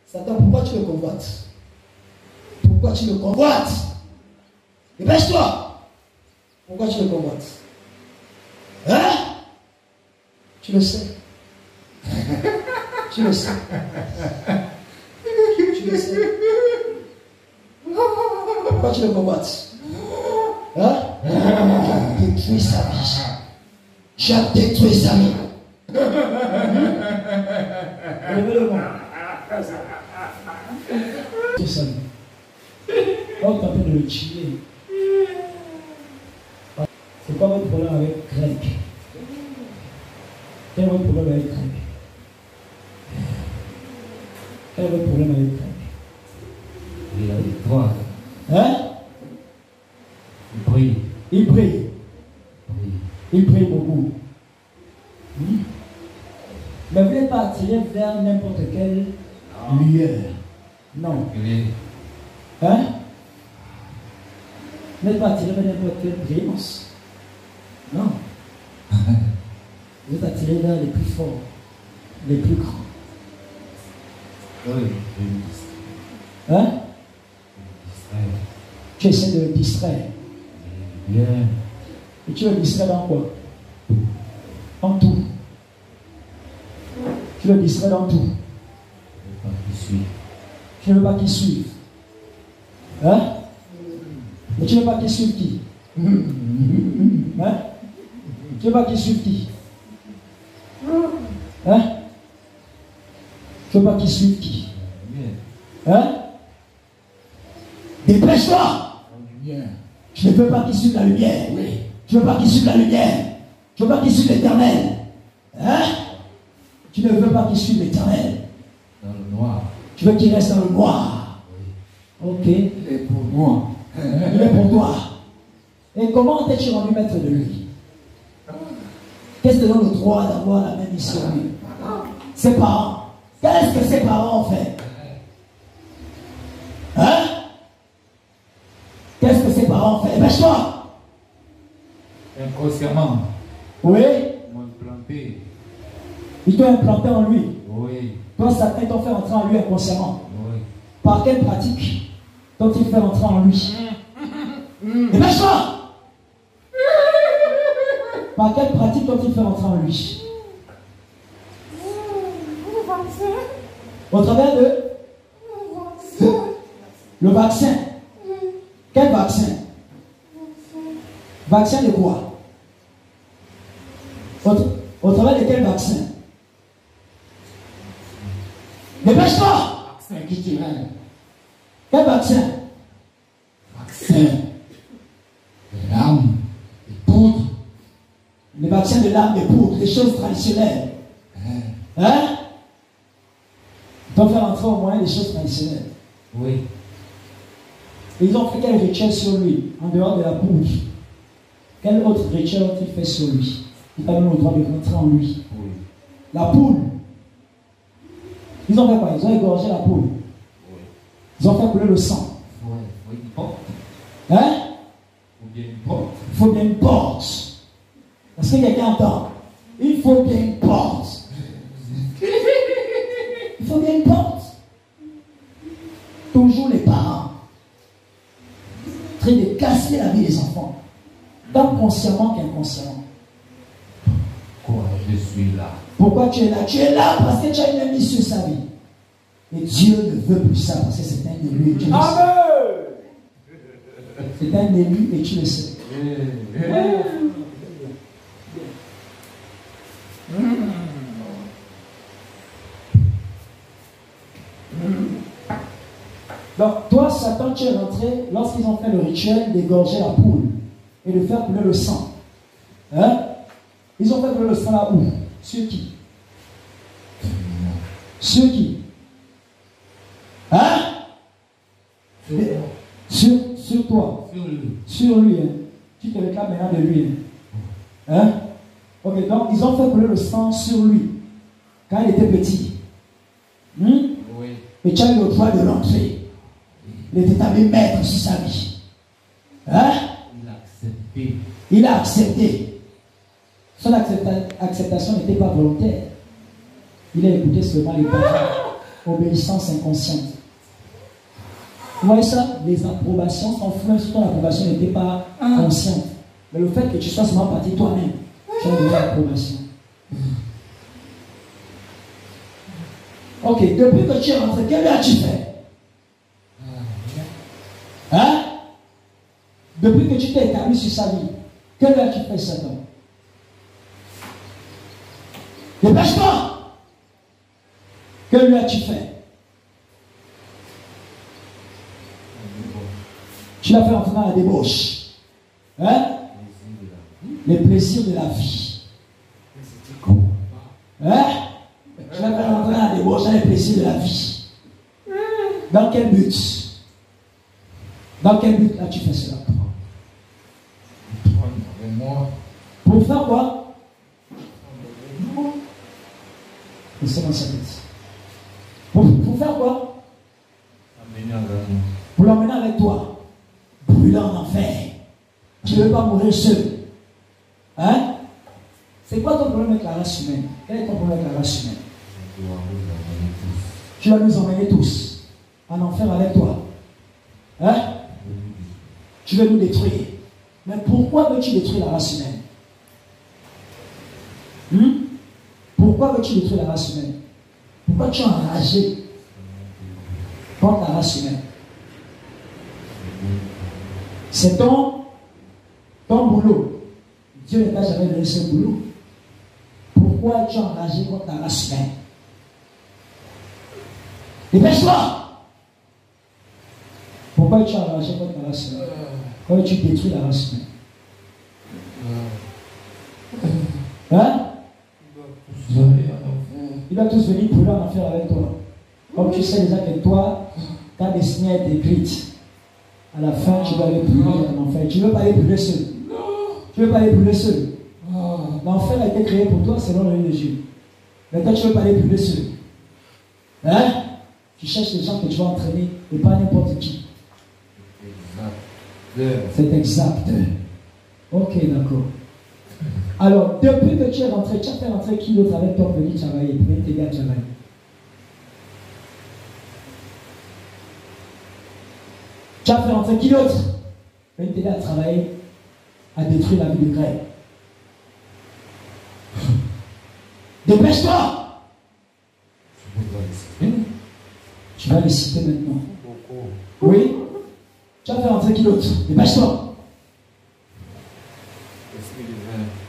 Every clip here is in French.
Satan, pourquoi tu le convoites? Pourquoi tu le convoites? Dépêche-toi. Pourquoi tu le convoites? Hein? Tu le sais. Tu le sais. Tu le sais. Pourquoi tu le convoites? Hein? Détruis sa vie. J'ai détruit sa vie. Levez-le-moi. C'est ça. On est en train de le tuer. C'est quoi votre problème avec Greg? Quel est votre problème avec Greg? Quel est votre problème avec Greg? Il a des droits. Hein? Il brille. Il brille. Oui. Il brille beaucoup. Mais vous n'êtes pas attiré vers n'importe quelle lueur. Non. Hein? Vous n'êtes pas attiré vers n'importe quelle brillance. Non. Vous êtes attiré vers les plus forts, les plus grands. Oui. Hein? Tu essaies de le distraire. Bien. Et tu le distrais dans quoi? En tout. Tu le distrais dans tout. Tu ne veux pas qu'il suive. Hein? Mais tu ne veux pas qu'il suive qui? Hein? Tu ne veux pas qu'il suive qui? Hein? Tu ne veux pas qu'il suive qui? Hein? Dépêche-toi! Je ne veux pas qu'il suive la lumière. Oui. Je ne veux pas qu'il suive la lumière. Je ne veux pas qu'il suive l'éternel. Hein? Tu ne veux pas qu'il suive l'éternel. Dans le noir. Tu veux qu'il reste dans le noir. Oui. Ok. Il est pour moi. Il est pour toi. Et comment t'es-tu rendu maître de lui? Qu'est-ce qui te donne le droit d'avoir la même mission que lui? Ses parents. Qu'est-ce que ses parents ont fait? Hein? Qu'est-ce que ses parents ont fait? Dépêche-toi! Inconsciemment. Oui? Ils m'ont implanté. Ils t'ont implanté en lui. Oui. Toi, Satan t'ont fait entrer en lui inconsciemment. Oui. Par quelle pratique t'ont-ils fait entrer en lui? Dépêche-toi! Par quelle pratique t'ont-ils fait entrer en lui? Au travers de le vaccin. Quel vaccin? Vaccin de quoi? Au travers de quel vaccin? Dépêche-toi! Vaccin qui tire. Quel vaccin? Vaccin. De l'âme. De poudre. Les vaccins de l'âme, des poudres, des choses traditionnelles. Hein? Ils doivent faire entrer au moyen des choses traditionnelles. Oui. Et ils ont fait quel rituel sur lui, en dehors de la poudre? Quel autre rituel ont-ils fait sur lui? Ils n'ont pas le droit de rentrer en lui. Oui. La poule. Ils ont fait quoi? Ils ont égorgé la poule. Oui. Ils ont fait couler le sang. Oui. Oui. Une porte. Hein? Ou bien une porte. Il faut bien une porte. Est-ce que quelqu'un entend? Il faut bien une porte. Il faut bien une porte. Toujours les parents en train de casser la vie des enfants, tant consciemment qu'inconsciemment. Quoi, je suis là. Pourquoi tu es là? Tu es là parce que tu as une mission sur sa vie. Et Dieu ne veut plus ça parce que c'est un élu et tu le sais. C'est un élu et tu le sais. Donc, toi, Satan, tu es rentré lorsqu'ils ont fait le rituel d'égorger la poule et de faire couler le sang. Hein? Ils ont fait couler le sang là où? Sur qui? Sur qui? Hein? Sur toi. Sur lui. Hein? Tu te réclames maintenant de lui. Hein? Ok, donc ils ont fait couler le sang sur lui quand il était petit. Oui. Et tu as eu le droit de l'entrer. Il était établi maître sur sa vie. Hein? Il a accepté. Il a accepté. Son acceptation n'était pas volontaire. Il a écouté seulement les parents. Obéissance inconsciente. Vous voyez ça? Les approbations, ton frère, ton approbation n'était pas consciente. Mais le fait que tu sois seulement parti toi-même, tu as donné l'approbation. Ok, depuis que tu es rentré, quelle heure tu fais? Hein? Depuis que tu t'es établi sur sa vie, quelle heure tu fais cet homme? Dépêche-toi! Quelle heure tu fais? Tu l'as fait entrer dans la débauche. Hein? Les plaisirs de la vie. Hein? Tu l'as fait entrer dans la débauche, dans les plaisirs de la vie. Dans quel but? Dans quel but as-tu fait cela? Pour faire quoi? Laissez dans sa tête. Pour faire quoi? Pour l'emmener avec toi. Brûlant en enfer. Tu ne veux pas mourir seul. Hein? C'est quoi ton problème avec la race humaine? Quel est ton problème avec la race humaine? Tu vas nous emmener tous en enfer avec toi. Hein? Tu veux nous détruire. Mais pourquoi veux-tu détruire la race humaine? Pourquoi veux-tu détruire la race humaine? Pourquoi tu es enragé contre la race humaine? C'est ton boulot. Dieu ne t'a jamais donné ce boulot. Pourquoi es-tu enragé contre la race humaine? Dépêche-toi! Pourquoi es-tu enragé contre la race humaine? Pourquoi tu détruis la race humaine? Hein? Il va tous venir brûler en enfer avec toi. Comme tu sais déjà que toi, ta destinée est écrite. À la fin, tu vas aller brûler en enfer. Tu ne veux pas aller brûler seul. Tu ne veux pas aller brûler seul. L'enfer a été créé pour toi selon le de Dieu. Mais toi, tu ne veux pas aller brûler seul. Hein? Tu cherches les gens que tu vas entraîner et pas n'importe qui. C'est exact. Ok, d'accord. Alors, depuis que tu es rentré, tu as fait rentrer qui d'autre avec toi pour venir travailler, pour venir t'aider à travailler? Tu as fait rentrer qui d'autre pour venir t'aider à travailler, à détruire la vie de Greg? Dépêche-toi! Tu vas les citer maintenant. Oui? Tu as fait rentrer qui d'autre? Dépêche-toi!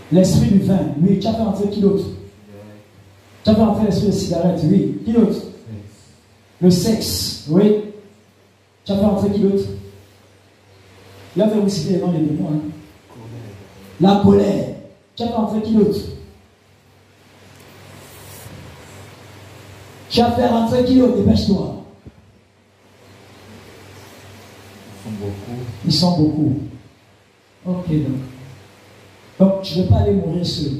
L'esprit du vin, oui. Tu as fait rentrer qui d'autre? Tu as fait rentrer l'esprit de cigarette, oui. Qui d'autre? Le sexe, oui. Tu as fait rentrer qui d'autre? Il a fait vous citer les noms des démons. Hein? La colère. Tu as fait rentrer qui d'autre? Tu as fait rentrer qui d'autre? Dépêche-toi. Ils sont beaucoup. Ok, donc tu ne veux pas aller mourir seul.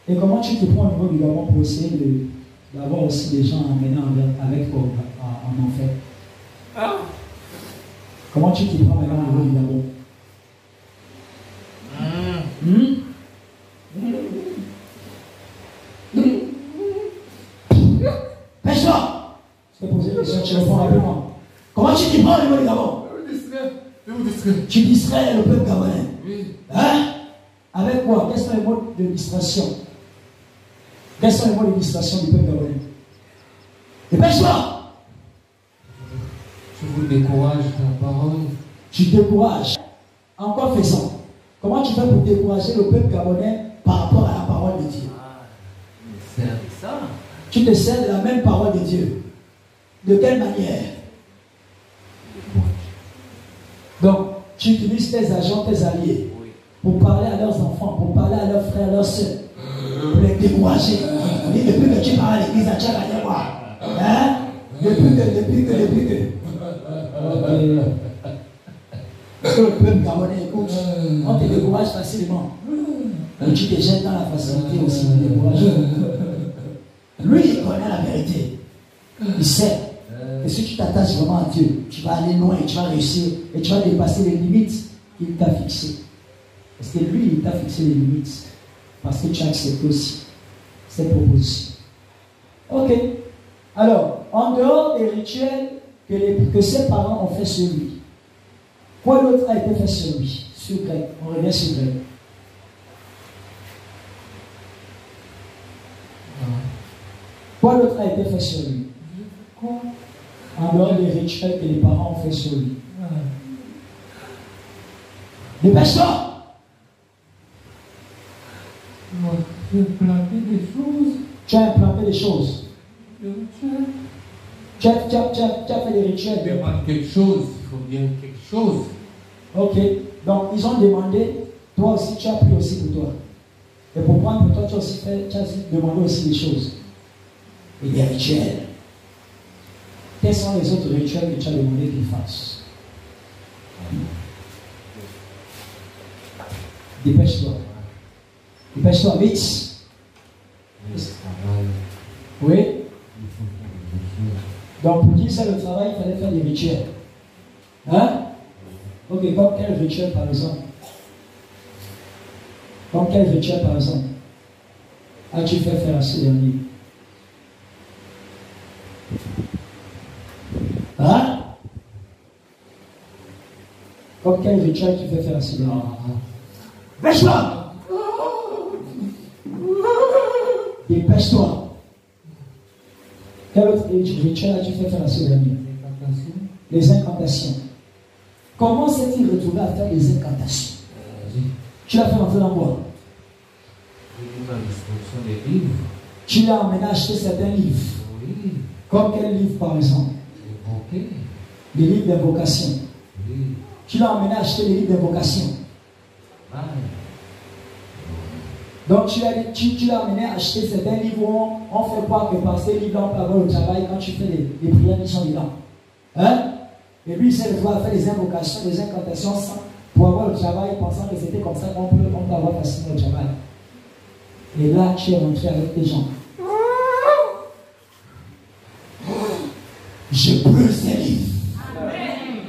Et comment tu te prends au niveau du Gabon pour essayer d'avoir aussi des gens à emmener avec toi en enfer? Comment tu te prends maintenant au niveau du Gabon? Pêche-toi! Je te pose une question, tu réponds rapidement. Comment tu te prends au niveau du Gabon? Tu distrais le peuple gabonais. Hein? Avec quoi? Quels sont les modes de distraction? Quels sont les modes de distraction du peuple gabonais? Dépêche-toi! Tu vous décourages ta parole. Tu décourages. En quoi faisant? Comment tu fais pour décourager le peuple gabonais par rapport à la parole de Dieu? C'est ça. Tu te sers de la même parole de Dieu. De quelle manière? Donc, tu utilises tes agents, tes alliés, pour parler à leurs enfants, pour parler à leurs frères, leurs soeurs, pour les décourager. Et depuis que tu parles à l'église, tu as gagné quoi? Hein? Depuis que. Parce que le peuple gabonais, écoute, on te décourage facilement. Et tu te jettes dans la facilité aussi de décourager. Lui, il connaît la vérité. Il sait. Et si tu t'attaches vraiment à Dieu, tu vas aller loin, tu vas réussir et tu vas dépasser les limites qu'il t'a fixées. Parce que lui, il t'a fixé les limites. Parce que tu as accepté aussi ses propositions. Ok. Alors, en dehors des rituels que ses parents ont fait sur lui, quoi d'autre a été fait sur lui? Sur Greg. On revient sur Greg. Quoi d'autre a été fait sur lui? En dehors des rituels que les parents ont fait sur lui. Dépêche-toi! J'ai implanté des choses. Tu as implanté des choses. Tu as fait des rituels. Il demande quelque chose. Il faut bien quelque chose. Ok. Donc, ils ont demandé. Toi aussi, tu as pris aussi pour toi. Et pour prendre pour toi, tu as aussi demandé aussi des choses. Et des rituels. Quels sont les autres rituels que tu as demandé qu'ils fassent? Dépêche-toi. Dépêche-toi, vite. Oui. Donc, pour dire ça, le travail, il fallait faire des rituels. Hein? Ok, comme quel rituel par exemple? Comme quel rituel par exemple? As-tu fait faire à ce dernier? Hein? Comme quel rituel tu fais faire à ce dernier? Dépêche-toi! Dépêche-toi! Quel autre rituel as-tu fait faire à ce dernier? Les incantations. Comment s'est-il retrouvé à faire les incantations? Tu l'as fait entrer dans quoi? Des livres. Tu l'as emmené acheter certains livres. Oui. Comme quel livre par exemple? Okay. Les livres d'invocation. Oui. Tu l'as emmené acheter les livres d'invocation. Ah. Donc tu l'as amené à acheter certains livres où on fait croire que par ces livres-là, on peut avoir le travail quand tu fais les prières qui sont dedans. Hein? Et lui, il s'est retrouvé à faire les invocations, les incantations pour avoir le travail, pensant que c'était comme ça qu'on peut avoir facilement le travail. Et là, tu es rentré avec tes gens. Je brûle ces livres.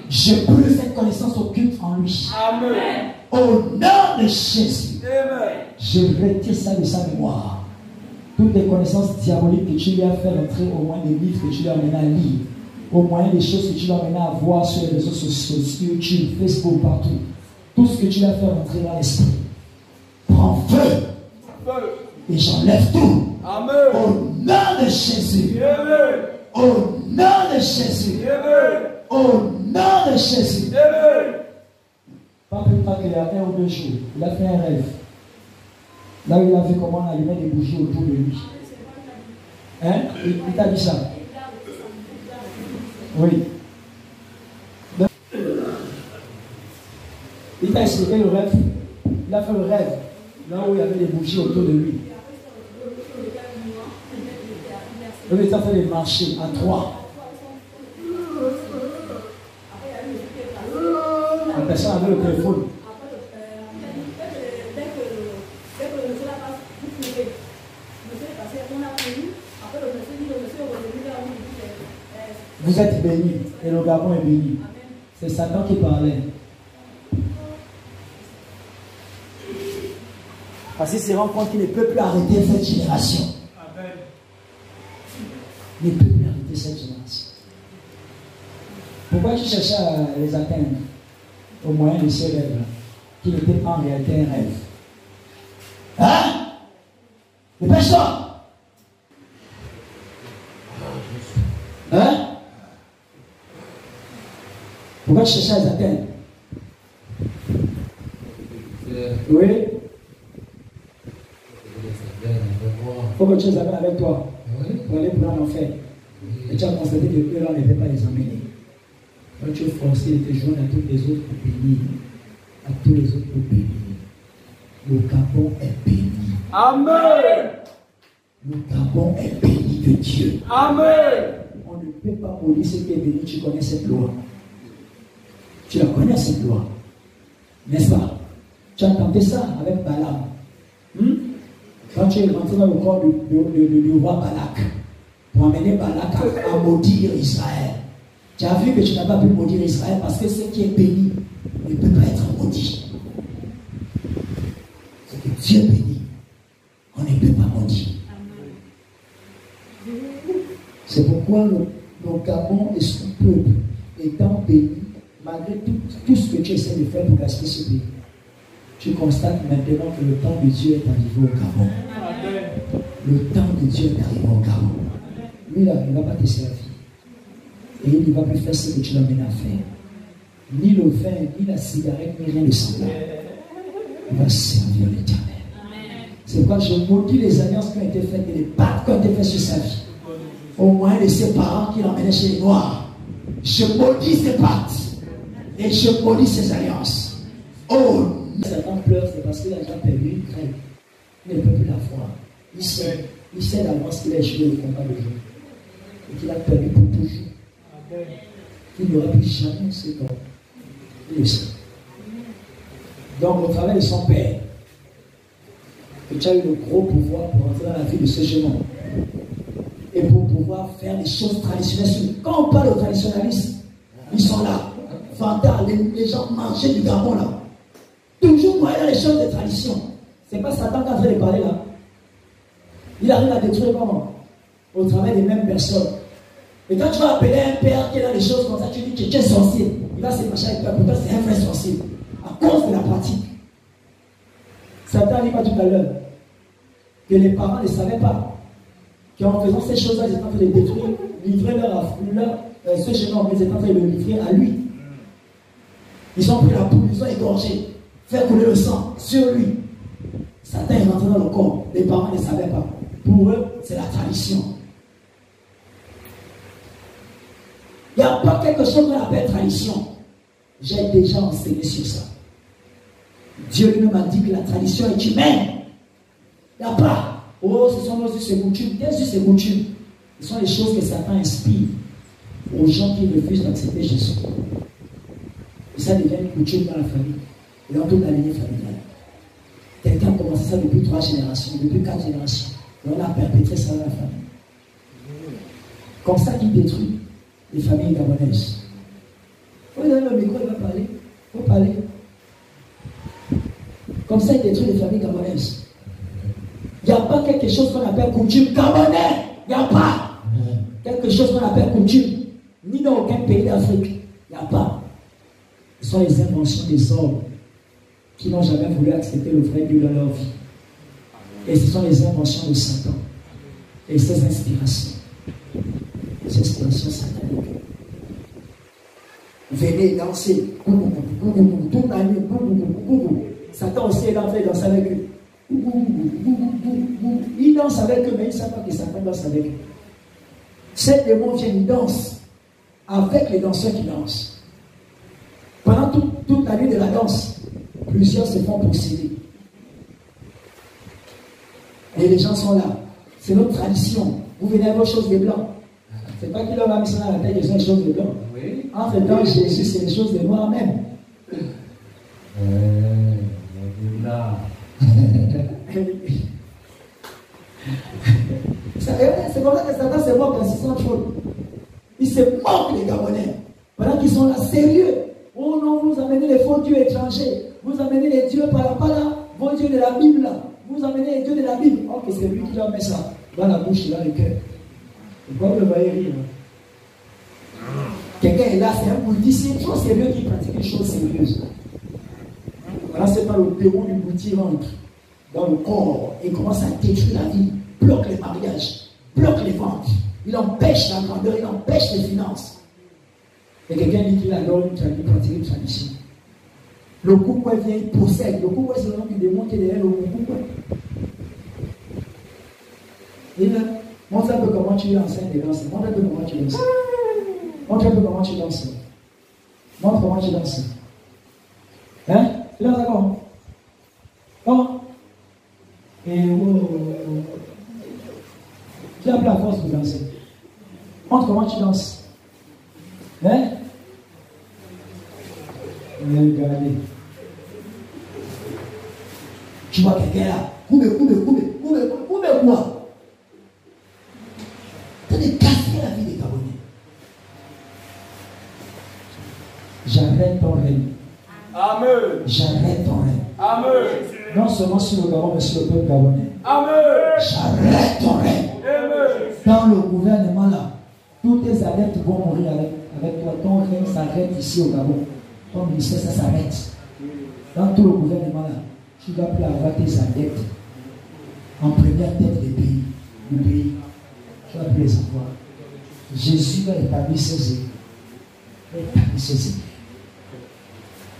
Je brûle cette connaissance occulte en lui. Amen. Au nom de Jésus. Amen. Je retire ça de sa mémoire. Toutes les connaissances diaboliques que tu lui as fait rentrer, au moins des livres que tu lui as amené à lire, au moins des choses que tu lui as amené à voir sur les réseaux sociaux, sur YouTube, Facebook, partout. Tout ce que tu lui as fait rentrer dans l'esprit. Prends feu. Et j'enlève tout. Amen. Au nom de Jésus. Amen. Au nom de Jésus. Amen. Au nom de Jésus. Amen. Pas plus tard qu'il y a 1 ou 2 jours, il a fait un rêve. Là où il a vu comment on allumait des bougies autour de lui. Hein? Il t'a dit ça? Oui. Il t'a expliqué le rêve. Il a fait le rêve. Là où il y avait des bougies autour de lui. Il a fait des marchés à 3. La personne avait le téléphone. Vous êtes bénis et le Gabon est béni. C'est Satan qui parlait. Parce qu'il se rend compte qu'il ne peut plus arrêter cette génération. Il ne peut plus arrêter cette génération. Pourquoi tu cherchais à les atteindre au moyen de ces rêves-là, qui n'étaient en réalité un rêve? Hein? Dépêche-toi! Hein? Pourquoi tu cherchais à les atteindre? Oui? Il faut que tu les amènes avec toi pour aller pour l'enfer. Et tu as constaté que eux-là n'avaient pas les emmener. Donc tu es forcé de te joindre à tous les autres pour bénir. À tous les autres pour bénir. Le Gabon est béni. Amen. Le Gabon est béni de Dieu. Amen. On ne peut pas maudire ce qui est béni. Tu connais cette loi. Tu la connais cette loi. N'est-ce pas? Tu as tenté ça avec Balaam. Quand tu es rentré dans le corps du roi Balak, pour amener Balak à maudire Israël. Tu as vu que tu n'as pas pu maudire Israël parce que ce qui est béni ne peut pas être maudit. Ce que Dieu bénit, on ne peut pas maudire. C'est pourquoi le Gabon et son peuple étant béni, malgré tout ce que tu essaies de faire pour gaspiller ce pays, tu constates maintenant que le temps de Dieu est arrivé au Gabon. Le temps de Dieu est arrivé au Gabon. Lui là, il ne va pas te servir. Et il ne va plus faire ce que tu l'amènes à faire. Ni le vin, ni la cigarette, ni rien de semblable. Il va servir l'Éternel. C'est pourquoi je maudis les alliances qui ont été faites et les pactes qui ont été faits sur sa vie. Au moins de ses parents qui l'emmenaient chez les Noirs. Je maudis ces pactes. Et je maudis ces alliances. Oh, Satan pleure, c'est parce qu'il a déjà perdu une crête. Il ne peut plus la voir. Il sait d'avance qu'il a échoué le combat de Dieu. Et qu'il a perdu pour toujours. Qu'il n'aura plus jamais ce temps. Il le sait. Donc, au travers de son père, que tu as eu le gros pouvoir pour entrer dans la vie de ce jeune homme. Et pour pouvoir faire des choses traditionnelles. Quand on parle de traditionnalistes, ils sont là. Vantard, les gens mangeaient du Gabon là. Toujours moyen les choses de tradition. C'est pas Satan qui a fait de parler là. Il arrive à détruire comment? Au travers des mêmes personnes. Et quand tu vas appeler un père qui est dans les choses comme ça, tu dis que tu es sorcier. Il va se fâcher avec toi. Pourtant, c'est un vrai sorcier. À cause de la pratique. Satan dit pas tout à l'heure que les parents ne savaient pas qu'en faisant ces choses-là, ils étaient en train de détruire, livrer ce jeune homme, ils étaient en train de le livrer à lui. Ils ont pris la poule, ils ont égorgé, fait couler le sang sur lui. Satan est rentré dans le corps. Les parents ne savaient pas. Pour eux, c'est la tradition. Il n'y a pas quelque chose qu'on appelle tradition. J'ai déjà enseigné sur ça. Dieu lui-même a dit que la tradition est humaine. Il n'y a pas. Oh, ce sont nos us et coutumes. Quelles us et coutumes? Ce sont les choses que Satan inspire aux gens qui refusent d'accepter Jésus. Et ça devient une coutume dans la famille. Et dans toute la lignée familiale. Quelqu'un a commencé ça depuis 3 générations, depuis 4 générations. Et on a perpétré ça dans la famille. Comme ça qu'il détruit les familles gabonaises. Vous avez le micro, il va parler. Il faut parler. Comme ça, il détruit les familles gabonaises. Il n'y a pas quelque chose qu'on appelle coutume gabonais. Il n'y a pas quelque chose qu'on appelle coutume. Ni dans aucun pays d'Afrique. Il n'y a pas. Ce sont les inventions des hommes qui n'ont jamais voulu accepter le vrai Dieu dans leur vie. Et ce sont les inventions de Satan. Et ses inspirations. Les inspirations sataniques. Venez danser. Toute la nuit. Satan aussi est entré danser avec eux. Il danse avec eux, mais ils ne savent pas que Satan danse avec eux. Ces démons viennent, ils dansent avec les danseurs qui dansent. Pendant toute la nuit de la danse, plusieurs se font posséder. Et les gens sont là. C'est notre tradition. Vous venez avec vos choses de blanc. C'est pas qu'il leur a mis ça dans la tête, ils ont les choses de blanc. Oui. Entre temps, Jésus, c'est les choses de noir même. C'est comme ça que Satan se moque dans 600 choses. Il se moque les Gabonais. Pendant qu'ils sont là sérieux. Oh non, vous amenez les faux dieux étrangers. Vous amenez les dieux par là, vos dieux de la Bible là. Vous amenez les dieux de la Bible. Ok, c'est lui qui leur met ça dans la bouche et dans le cœur. Pourquoi vous le voyez rire? Quelqu'un est là, c'est un bouddhiste, c'est trop sérieux qui pratique des choses sérieuses. Voilà, c'est pas le démon du bouddhiste rentre dans le corps et commence à détruire la vie, bloque les mariages, bloque les ventes, il empêche la grandeur, il empêche les finances. Et quelqu'un dit qu'il adore il pratique une tradition. Le Koukoué vient, il possède. Le Koukoué, c'est le nom du démon qui est derrière le Koukoué. Et là, montre un peu comment tu enseignes les danses. Montre un peu comment tu danses. Montre un peu comment tu danses. Montre comment tu danses. Hein? Tu danses comment? Comment? Et tu as plus la force pour danser. Montre comment tu danses. Hein? Regardez. Tu vois quelqu'un là. Coube quoi? Tu as casser la vie des Gabonais. J'arrête ton règne. Amen. J'arrête ton règne. Amen. Non seulement sur le Gabon, mais sur le peuple gabonais. Amen. J'arrête ton règne. Amen. Dans le gouvernement là, Tous tes adeptes vont mourir avec toi. Ton règne s'arrête ici au Gabon. Ton ministère, ça s'arrête. Dans tout le gouvernement là, tu ne vas plus avoir tes adeptes en première tête du pays. Tu ne vas plus les avoir. Jésus va établir ses œuvres.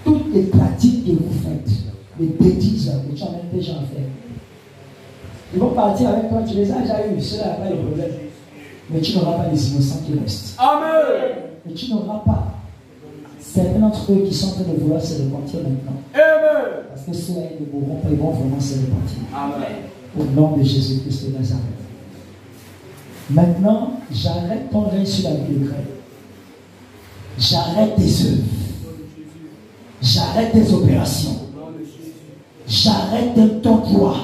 Toutes les pratiques que vous faites, les bêtises que tu amènes des gens à faire, ils vont partir avec toi, tu les as déjà eu, cela n'a pas de problème. Mais tu n'auras pas les innocents qui restent. Amen. Mais tu n'auras pas certains d'entre eux qui sont en train de vouloir se repentir maintenant. Amen. Parce que ceux-là, ils ne mourront pas, ils vont vraiment se repentir. Amen. Au nom de Jésus-Christ de Nazareth. Maintenant, j'arrête ton règne sur la vie de Greg. J'arrête tes œuvres. J'arrête tes opérations. J'arrête ton droit.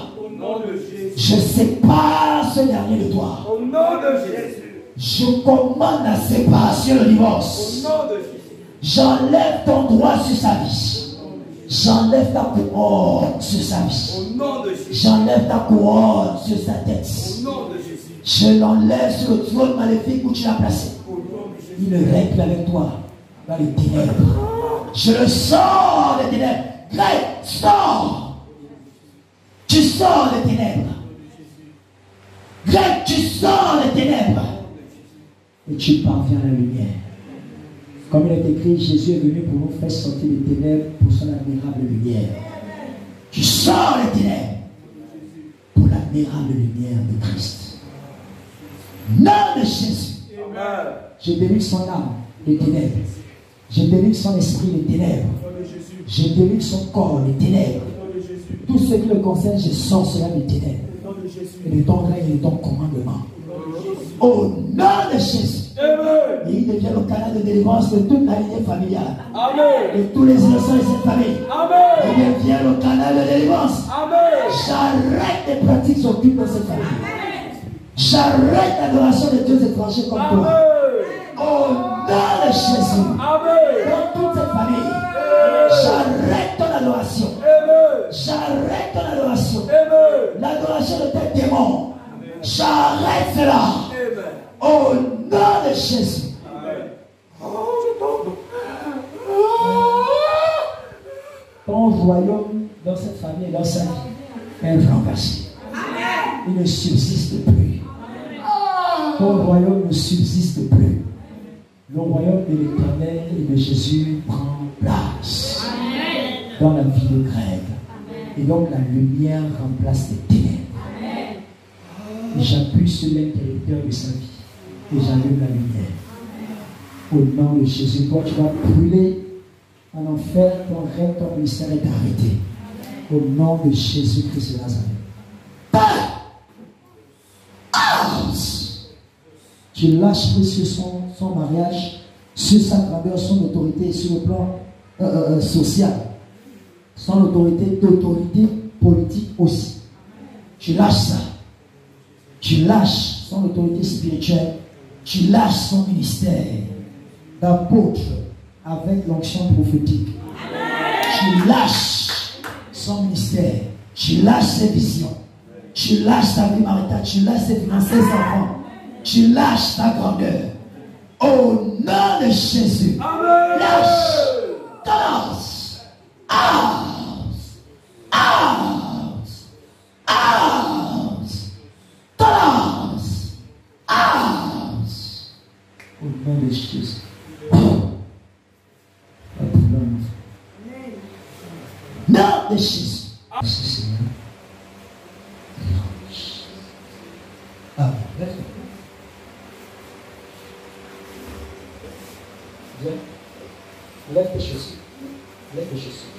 Je sépare ce dernier de toi. Au nom de Jésus. Je commande la séparation, le divorce. Au nom de Jésus. J'enlève ton droit sur sa vie. J'enlève ta couronne sur sa vie. Au nom de Jésus. J'enlève ta couronne sur sa tête. Au nom de Jésus. Je l'enlève sur le trône maléfique où tu l'as placé. Au nom de Jésus. Il ne règne plus avec toi dans les ténèbres. Je le sors des ténèbres. Greg, sors. Tu sors des ténèbres. Greg, tu sors des ténèbres. Et tu parviens à la lumière. Comme il est écrit, Jésus est venu pour nous faire sortir des ténèbres pour son admirable lumière. Tu sors des ténèbres pour l'admirable lumière de Christ. Nom de Jésus. Amen. Je délivre son âme des ténèbres. Je délivre son esprit des ténèbres. Au nom de Jésus. Je délivre son corps des ténèbres. Au nom de Jésus. Tout ce qui le concerne, je sors cela des ténèbres. Au nom de Jésus. Et de ton règne et de ton commandement. Au nom de Jésus. Au nom de Jésus. Amen. Et il devient le canal de délivrance de toute la lignée familiale. Amen. De tous les innocents de cette famille. Amen. Il devient le canal de délivrance. Amen. J'arrête les pratiques occultes dans cette famille. J'arrête l'adoration de dieux étrangers comme toi. Amen. Au nom de Jésus. Amen. Dans toute cette famille. J'arrête ton adoration. Amen. J'arrête ton adoration. Amen. L'adoration de tes démons. J'arrête cela. Amen. Au nom de Jésus. Amen. Ton royaume dans cette famille et dans sa vie est renversé. Il ne subsiste plus. Ton royaume ne subsiste plus. Le royaume de l'Éternel et de Jésus prend place dans la vie de Greg. Et donc la lumière remplace les ténèbres. Et j'appuie sur l'interrupteur de sa vie. Et j'allume la lumière. Au nom de Jésus, toi tu vas brûler en enfer, ton règne, ton ministère est arrêté. Au nom de Jésus-Christ de Nazareth. Tu lâches prise sur son mariage, sur sa grandeur, son autorité, sur le plan social, son autorité politique aussi. Tu lâches ça. Tu lâches son autorité spirituelle. Tu lâches son ministère d'apôtre avec l'onction prophétique. Tu lâches son ministère. Tu lâches ses visions. Tu lâches ta vie maritale. Tu lâches ses finances, ses enfants. Tu lâches ta grandeur. Au nom de Jésus. Amen. Lâche. Commence. Out. Out. Out. Commence. Out. Au nom de Jésus. Nom de Jésus. Merci Seigneur. Amen. Viens. Lève tes chaussures. Lève tes chaussures.